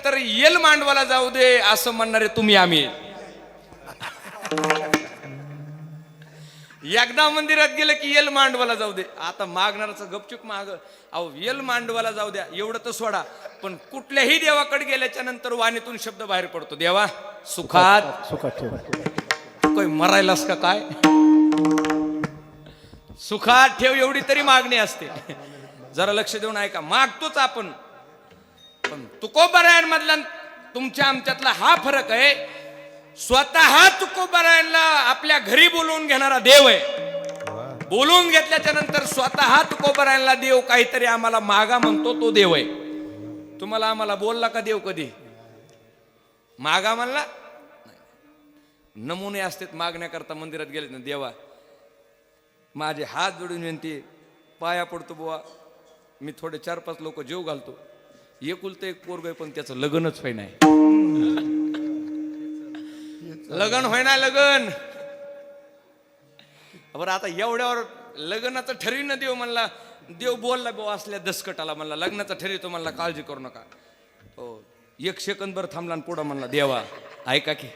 नंतर येल मांडवाला जाऊ दे असं म्हणणारे तुम्ही आम्ही. एकदा मंदिरात गेलं की येल मांडवाला जाऊ दे. आता मागणाराचं गपचूप माग, अहो येल मांडवाला जाऊ द्या एवढं तर सोडा, पण कुठल्याही देवाकडे गेल्याच्या नंतर वाणीतून शब्द बाहेर पडतो, देवा सुखात ठेव. काही मरायलास का काय, सुखात ठेव एवढी तरी मागणी असते. जरा लक्ष देऊन ऐका, मागतोच आपण, पण तुकोबारायांमधला तुमच्या आमच्यातला हा फरक आहे. स्वतः तुकोबारायांना आपल्या घरी बोलवून घेणारा देव आहे. बोलवून घेतल्याच्या नंतर स्वतः तुकोबारायांना देव काहीतरी आम्हाला मागा म्हणतो, तो देव आहे. तुम्हाला आम्हाला बोलला का देव कधी मागा म्हणला? नमुने असतात मागण्याकरता. मंदिरात गेले ना, देवा माझे हात जोडून विनंती, पाया पडतो बुवा, मी थोडे 4-5 लोक जीव घालतो, एकुलतं एक पोरग आहे पण त्याचं लग्नच होई नाही. लगन होय ना लगन. बरं आता एवढ्यावर लग्नाचं ठरविणं देव म्हणला, देव बोलला बुवा असल्या दसकटाला म्हणला लग्नाचं ठरवितो म्हणला, काळजी करू नका. हो 1 सेकंद थांबला आणि पुढं म्हणला, देवा ऐका की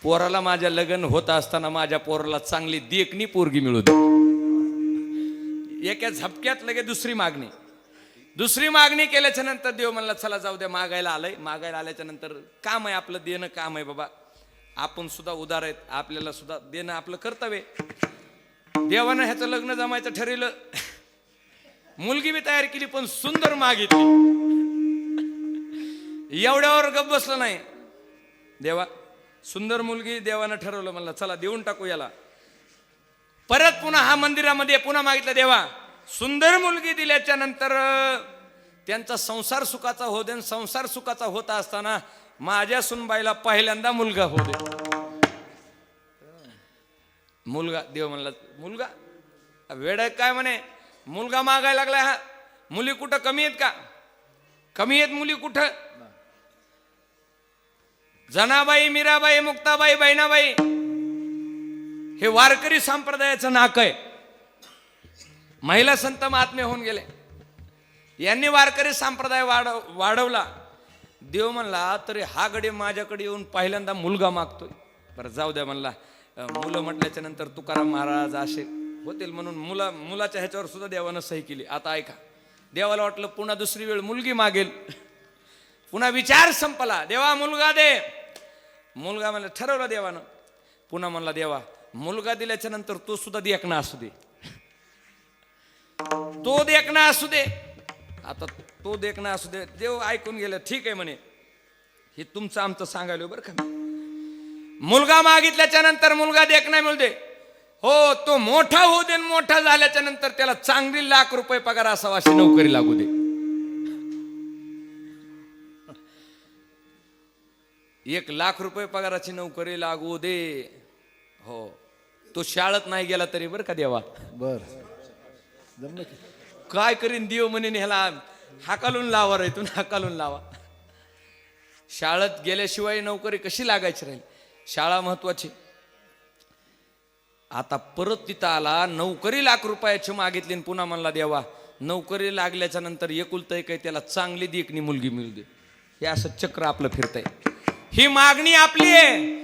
पोराला माझ्या लग्न होत असताना माझ्या पोराला चांगली देखणी पोरगी मिळू दे. एका झपक्यात लगे दुसरी मागणी केल्याच्या नंतर देव म्हणला चला जाऊ द्या, मागायला आल्याच्या नंतर काम आहे आपलं, देणं काम आहे बाबा, आपण सुद्धा उदार आहेत, आपल्याला सुद्धा देणं आपलं कर्तव्य. देवानं ह्याचं लग्न जमायचं ठरवलं, मुलगी बी तयार केली पण सुंदर मागितली. एवढ्यावर गप बसलं नाही, देवा सुंदर मुलगी देवानं ठरवलं, म्हणलं चला देऊन टाकू याला. परत पुन्हा हा मंदिरामध्ये पुन्हा मागितलं, देवा सुंदर मुलगी दिल्याच्या नंतर त्यांचा संसार सुखाचा हो दे. संसार सुखाचा होता असताना माझ्या सुनबाईला पहिल्यांदा मुलगा हो दे. मुलगा देव म्हणला, मुलगा वेड काय म्हणे, मुलगा मागायला लागलाय. हा मुली कुठं कमी आहेत का? कमी आहेत मुली कुठं? जनाबाई, मीराबाई, मुक्ताबाई, बहिणाबाई हे वारकरी संप्रदायाचं नाक आहे. महिला संत महात्मे होऊन गेले, यांनी वारकरी संप्रदाय वाढवला. देव म्हणला तरी हा गडे माझ्याकडे येऊन पहिल्यांदा मुलगा मागतोय. बरं जाऊ द्या म्हणला, मुलं म्हटल्याच्या नंतर तुकाराम महाराज असे होतील म्हणून मुलाच्या ह्याच्यावर सुद्धा देवानं सही केली. आता ऐका, देवाला वाटलं पुन्हा दुसरी वेळ मुलगी मागेल, पुन्हा विचार संपला, देवा मुलगा दे. मुलगा म्हणला, ठरवलं देवानं. पुन्हा म्हणला, देवा मुलगा दिल्याच्या नंतर तो सुद्धा देखणा असू दे, तो देखणा असू दे. आता तो देखणा असू दे. देव ऐकून गेलं, ठीक आहे म्हणे, हे तुमचं आमचं सांगायलो बरं का. मुलगा मागितल्याच्या नंतर मुलगा देखणा मिळू दे. हो तो मोठा होऊ दे, मोठा झाल्याच्या नंतर त्याला चांगली ₹1,00,000 पगार असावा, अशी नोकरी लागू दे. 1,00,000 पगाराची नोकरी लागू दे. हो तो शाळेत नाही गेला तरी बरं का देवा. बर जमलं की काय करीन देव म्हणे, ह्याला हाकालून लावा रे, तुम्ही हाकालून लावा. शाळेत गेल्याशिवाय नोकरी कशी लागायची राहील? शाळा महत्वाची. आता परत तिथं आला, नोकरी ₹1,00,000 मागितली, पुन्हा म्हणला, देवा नोकरी लागल्याच्या नंतर एकुलतं एक आहे, त्याला चांगली देखणी मुलगी मिळू दे. हे असं चक्र आपलं फिरतंय. ही मागणी आपली आहे.